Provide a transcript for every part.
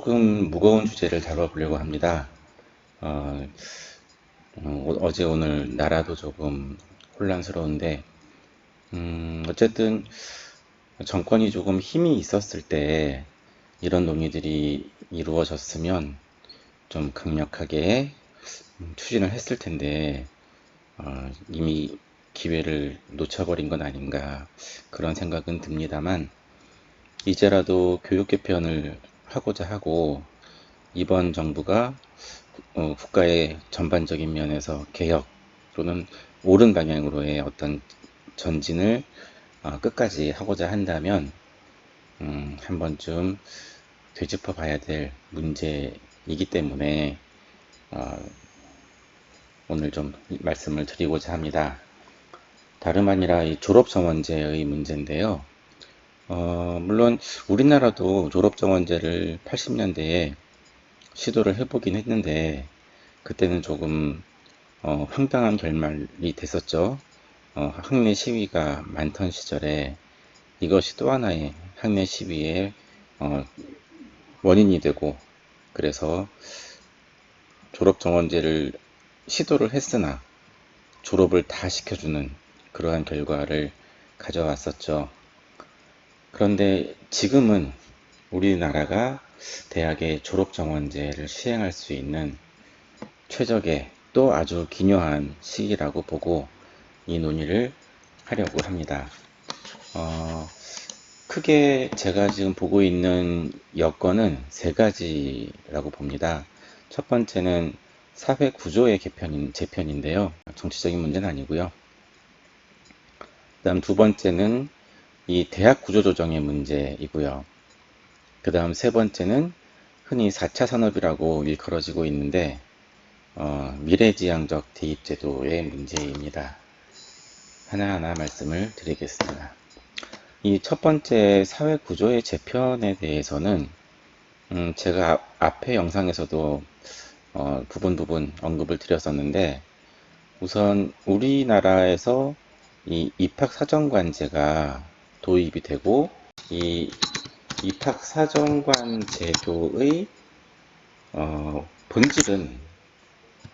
조금 무거운 주제를 다뤄보려고 합니다. 어제 오늘 나라도 조금 혼란스러운데, 어쨌든 정권이 조금 힘이 있었을 때 이런 논의들이 이루어졌으면 좀 강력하게 추진을 했을 텐데, 이미 기회를 놓쳐버린 건 아닌가 그런 생각은 듭니다만, 이제라도 교육 개편을 하고자 하고 이번 정부가 국가의 전반적인 면에서 개혁 또는 옳은 방향으로의 어떤 전진을 끝까지 하고자 한다면 한 번쯤 되짚어 봐야 될 문제이기 때문에 오늘 좀 말씀을 드리고자 합니다. 다름 아니라 이 졸업정원제의 문제인데요. 물론 우리나라도 졸업정원제를 80년대에 시도를 해보긴 했는데 그때는 조금 황당한 결말이 됐었죠. 학내 시위가 많던 시절에 이것이 또 하나의 학내 시위의 원인이 되고, 그래서 졸업 정원제를 시도를 했으나 졸업을 다 시켜주는 그러한 결과를 가져왔었죠. 그런데 지금은 우리나라가 대학의 졸업 정원제를 시행할 수 있는 최적의 또 아주 기묘한 시기라고 보고 이 논의를 하려고 합니다. 크게 제가 지금 보고 있는 여건은 세 가지라고 봅니다. 첫 번째는 사회 구조의 재편인데요. 정치적인 문제는 아니고요. 그다음 두 번째는 이 대학 구조 조정의 문제이고요. 그다음 세 번째는 흔히 4차 산업이라고 일컬어지고 있는데 미래지향적 대입제도의 문제입니다. 하나하나 말씀을 드리겠습니다. 이 첫 번째 사회 구조의 재편에 대해서는 제가 앞에 영상에서도 부분 언급을 드렸었는데, 우선 우리나라에서 이 입학사정관제가 도입이 되고, 이 입학사정관 제도의 본질은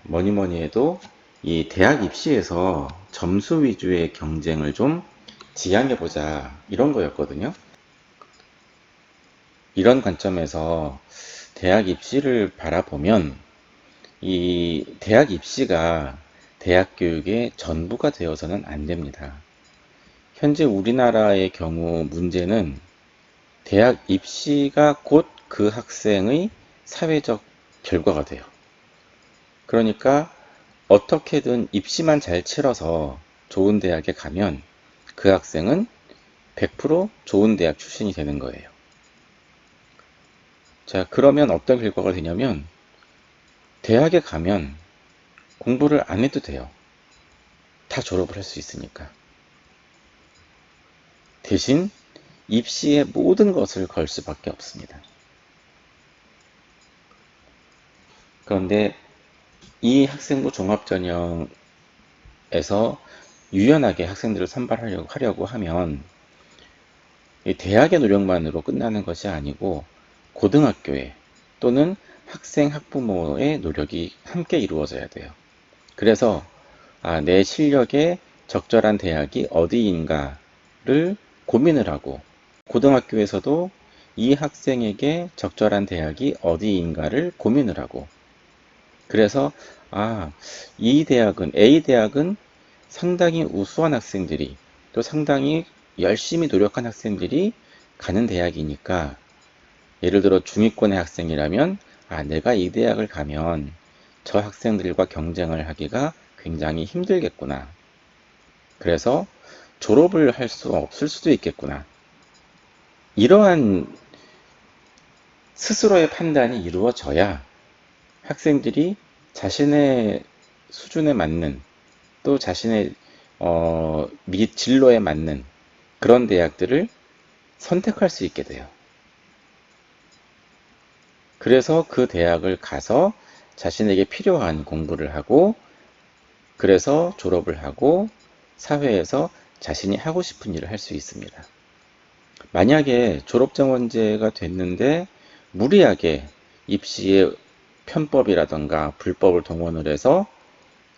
뭐니 해도 이 대학 입시에서 점수 위주의 경쟁을 좀 지향해보자 이런 거였거든요. 이런 관점에서 대학 입시를 바라보면 이 대학 입시가 대학 교육의 전부가 되어서는 안 됩니다. 현재 우리나라의 경우 문제는 대학 입시가 곧 그 학생의 사회적 결과가 돼요. 그러니까 어떻게든 입시만 잘 치러서 좋은 대학에 가면 그 학생은 100% 좋은 대학 출신이 되는 거예요. 자, 그러면 어떤 결과가 되냐면 대학에 가면 공부를 안 해도 돼요. 다 졸업을 할 수 있으니까. 대신 입시에 모든 것을 걸 수밖에 없습니다. 그런데 이 학생부 종합전형에서 유연하게 학생들을 선발하려고 하면 대학의 노력만으로 끝나는 것이 아니고 고등학교에 또는 학생, 학부모의 노력이 함께 이루어져야 돼요. 그래서 내 실력에 적절한 대학이 어디인가를 고민을 하고, 고등학교에서도 이 학생에게 적절한 대학이 어디인가를 고민을 하고, 그래서 이 대학은 A 대학은 상당히 우수한 학생들이 또 상당히 열심히 노력한 학생들이 가는 대학이니까, 예를 들어 중위권의 학생이라면 내가 이 대학을 가면 저 학생들과 경쟁을 하기가 굉장히 힘들겠구나. 그래서 졸업을 할 수 없을 수도 있겠구나. 이러한 스스로의 판단이 이루어져야 학생들이 자신의 수준에 맞는 또 자신의 진로에 맞는 그런 대학들을 선택할 수 있게 돼요. 그래서 그 대학을 가서 자신에게 필요한 공부를 하고, 그래서 졸업을 하고 사회에서 자신이 하고 싶은 일을 할 수 있습니다. 만약에 졸업정원제가 됐는데 무리하게 입시의 편법이라던가 불법을 동원을 해서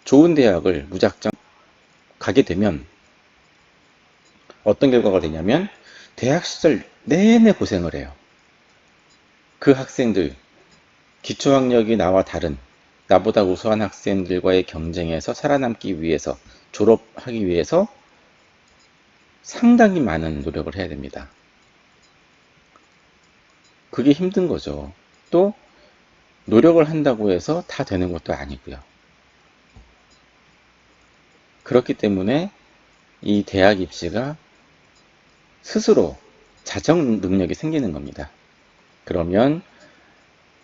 좋은 대학을 무작정 가게 되면 어떤 결과가 되냐면 대학 시절 내내 고생을 해요. 그 학생들, 기초학력이 나와 다른 나보다 우수한 학생들과의 경쟁에서 살아남기 위해서, 졸업하기 위해서 상당히 많은 노력을 해야 됩니다. 그게 힘든 거죠. 또 노력을 한다고 해서 다 되는 것도 아니고요. 그렇기 때문에 이 대학 입시가 스스로 자정 능력이 생기는 겁니다. 그러면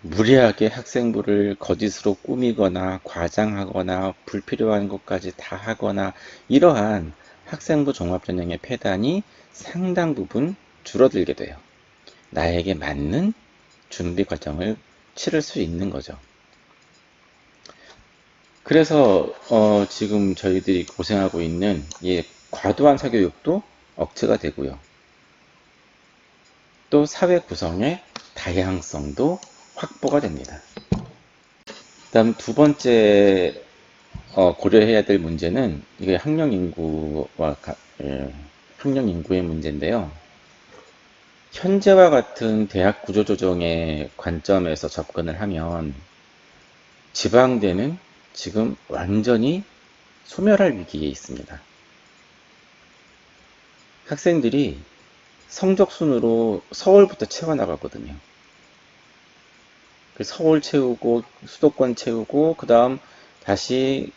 무리하게 학생부를 거짓으로 꾸미거나 과장하거나 불필요한 것까지 다 하거나 이러한 학생부 종합전형의 폐단이 상당 부분 줄어들게 돼요. 나에게 맞는 준비 과정을 치를 수 있는 거죠. 그래서 지금 저희들이 고생하고 있는 이 과도한 사교육도 억제가 되고요. 또 사회 구성의 다양성도 확보가 됩니다. 다음 두 번째 고려해야 될 문제는 이게 학령 인구의 문제인데요. 현재와 같은 대학 구조 조정의 관점에서 접근을 하면 지방대는 지금 완전히 소멸할 위기에 있습니다. 학생들이 성적 순으로 서울부터 채워나가거든요. 서울 채우고 수도권 채우고 그 다음 다시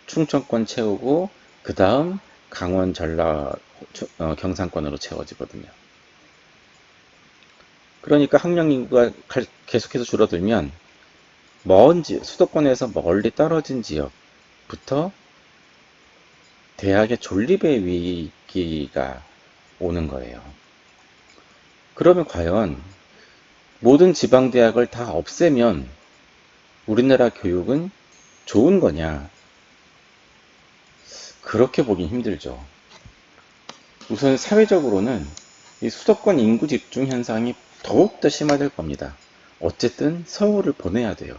충청권 채우고 그 다음 강원 전라 경상권으로 채워지거든요. 그러니까 학령 인구가 계속해서 줄어들면 수도권에서 멀리 떨어진 지역부터 대학의 존립의 위기가 오는 거예요. 그러면 과연 모든 지방대학을 다 없애면 우리나라 교육은 좋은 거냐? 그렇게 보긴 힘들죠. 우선 사회적으로는 이 수도권 인구 집중 현상이 더욱더 심화될 겁니다. 어쨌든 서울을 보내야 돼요.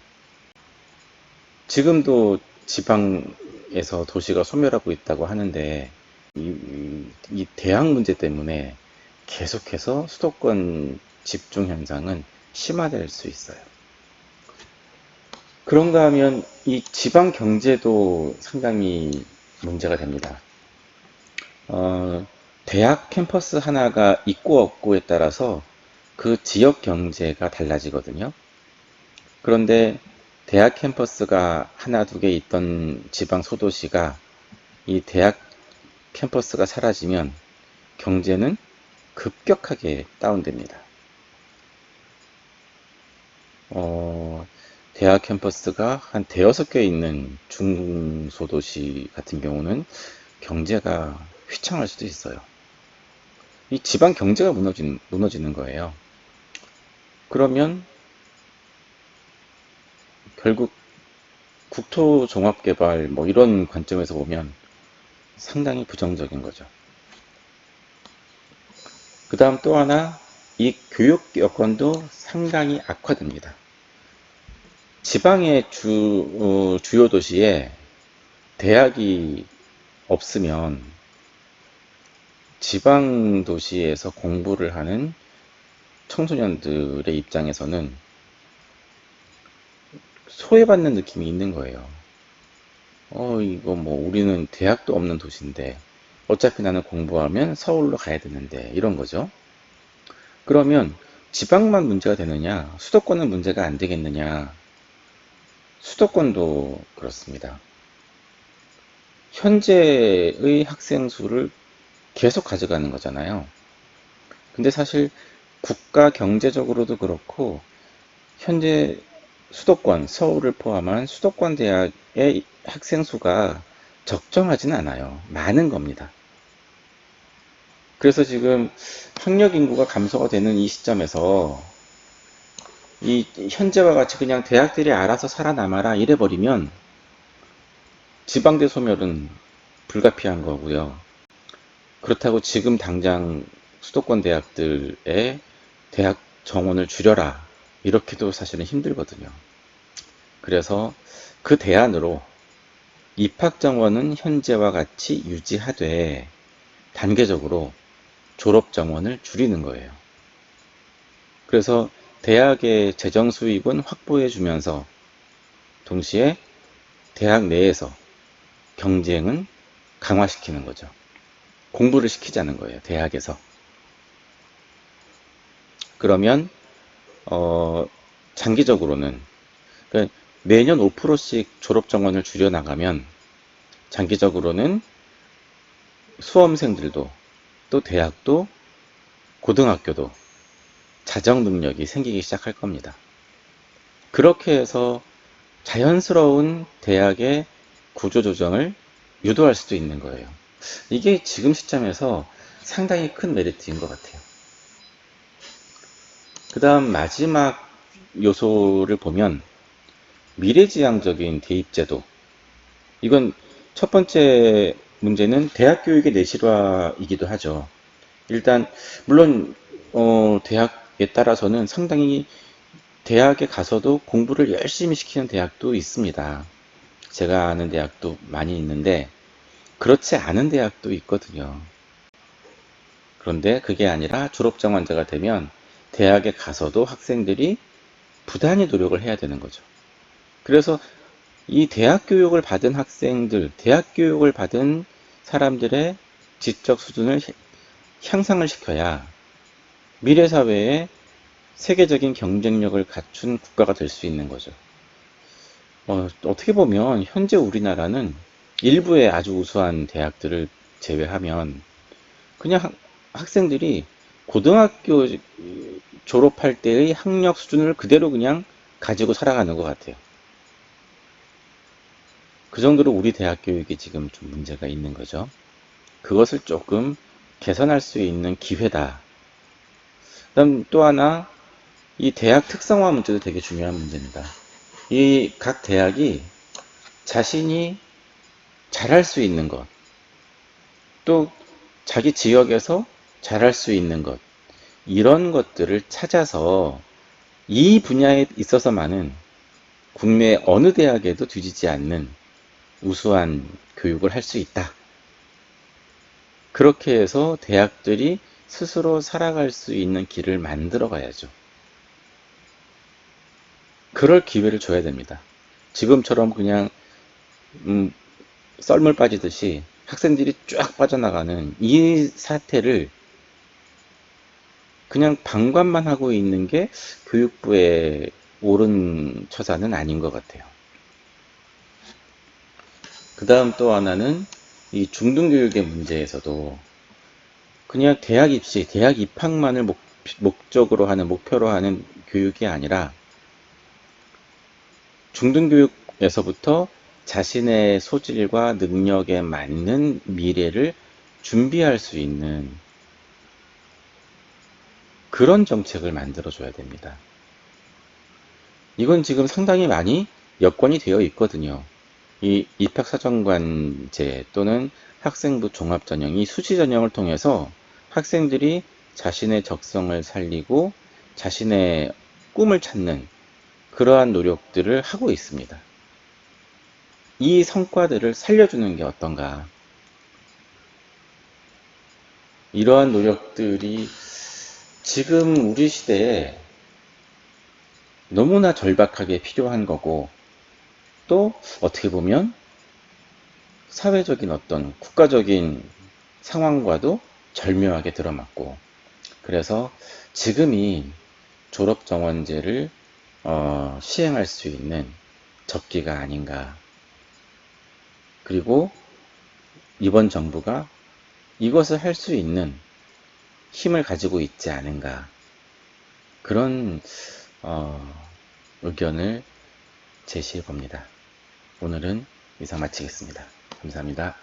지금도 지방에서 도시가 소멸하고 있다고 하는데 이 대학 문제 때문에 계속해서 수도권 집중 현상은 심화될 수 있어요. 그런가 하면 이 지방 경제도 상당히 문제가 됩니다. 대학 캠퍼스 하나가 있고 없고에 따라서 그 지역 경제가 달라지거든요. 그런데 대학 캠퍼스가 하나 두 개 있던 지방 소도시가 이 대학 캠퍼스가 사라지면 경제는 급격하게 다운됩니다. 대학 캠퍼스가 한 대여섯 개 있는 중소도시 같은 경우는 경제가 휘청할 수도 있어요. 이 지방 경제가 무너지는 거예요. 그러면 결국 국토종합개발 뭐 이런 관점에서 보면 상당히 부정적인 거죠. 그 다음 또 하나, 이 교육 여건도 상당히 악화됩니다. 지방의 주요 도시에 대학이 없으면 지방 도시에서 공부를 하는 청소년들의 입장에서는 소외받는 느낌이 있는 거예요. 이거 뭐 우리는 대학도 없는 도시인데 어차피 나는 공부하면 서울로 가야 되는데 이런 거죠. 그러면 지방만 문제가 되느냐, 수도권은 문제가 안 되겠느냐? 수도권도 그렇습니다. 현재의 학생 수를 계속 가져가는 거잖아요. 근데 사실 국가 경제적으로도 그렇고 현재 수도권, 서울을 포함한 수도권 대학의 학생 수가 적정하진 않아요. 많은 겁니다. 그래서 지금 학력 인구가 감소가 되는 이 시점에서 이 현재와 같이 그냥 대학들이 알아서 살아남아라 이래버리면 지방대 소멸은 불가피한 거고요. 그렇다고 지금 당장 수도권 대학들의 대학 정원을 줄여라 이렇게도 사실은 힘들거든요. 그래서 그 대안으로 입학 정원은 현재와 같이 유지하되 단계적으로 졸업 정원을 줄이는 거예요. 그래서 대학의 재정 수입은 확보해 주면서 동시에 대학 내에서 경쟁은 강화시키는 거죠. 공부를 시키자는 거예요. 대학에서. 그러면 장기적으로는 그러니까 매년 5%씩 졸업 정원을 줄여나가면 장기적으로는 수험생들도 또 대학도 고등학교도 자정 능력이 생기기 시작할 겁니다. 그렇게 해서 자연스러운 대학의 구조조정을 유도할 수도 있는 거예요. 이게 지금 시점에서 상당히 큰 메리트인 것 같아요. 그 다음 마지막 요소를 보면 미래지향적인 대입제도. 이건 첫 번째 문제는 대학 교육의 내실화이기도 하죠. 일단 물론 대학에 따라서는 상당히 대학에 가서도 공부를 열심히 시키는 대학도 있습니다. 제가 아는 대학도 많이 있는데 그렇지 않은 대학도 있거든요. 그런데 그게 아니라 졸업정원제가 되면 대학에 가서도 학생들이 부단히 노력을 해야 되는 거죠. 그래서 이 대학 교육을 받은 학생들, 대학 교육을 받은 사람들의 지적 수준을 향상을 시켜야 미래 사회에 세계적인 경쟁력을 갖춘 국가가 될 수 있는 거죠. 어떻게 보면 현재 우리나라는 일부의 아주 우수한 대학들을 제외하면 그냥 학생들이 고등학교 졸업할 때의 학력 수준을 그대로 그냥 가지고 살아가는 것 같아요. 그 정도로 우리 대학 교육이 지금 좀 문제가 있는 거죠. 그것을 조금 개선할 수 있는 기회다. 그다음 또 하나, 이 대학 특성화 문제도 되게 중요한 문제입니다. 이 각 대학이 자신이 잘할 수 있는 것, 또 자기 지역에서 잘할 수 있는 것, 이런 것들을 찾아서 이 분야에 있어서만은 국내 어느 대학에도 뒤지지 않는 우수한 교육을 할 수 있다. 그렇게 해서 대학들이 스스로 살아갈 수 있는 길을 만들어 가야죠. 그럴 기회를 줘야 됩니다. 지금처럼 그냥 음, 썰물 빠지듯이 학생들이 쫙 빠져나가는 이 사태를 그냥 방관만 하고 있는 게 교육부의 옳은 처사는 아닌 것 같아요. 그 다음 또 하나는 이 중등교육의 문제에서도 그냥 대학 입시, 대학 입학만을 목적으로 하는, 목표로 하는 교육이 아니라 중등교육에서부터 자신의 소질과 능력에 맞는 미래를 준비할 수 있는 그런 정책을 만들어줘야 됩니다. 이건 지금 상당히 많이 여건이 되어 있거든요. 이 입학사정관제 또는 학생부 종합전형, 이 수시전형을 통해서 학생들이 자신의 적성을 살리고 자신의 꿈을 찾는 그러한 노력들을 하고 있습니다. 이 성과들을 살려주는 게 어떤가. 이러한 노력들이 지금 우리 시대에 너무나 절박하게 필요한 거고, 또 어떻게 보면 사회적인 어떤 국가적인 상황과도 절묘하게 들어맞고, 그래서 지금이 졸업정원제를 시행할 수 있는 적기가 아닌가. 그리고 이번 정부가 이것을 할 수 있는 힘을 가지고 있지 않은가. 그런 의견을 제시해 봅니다. 오늘은 이상 마치겠습니다. 감사합니다.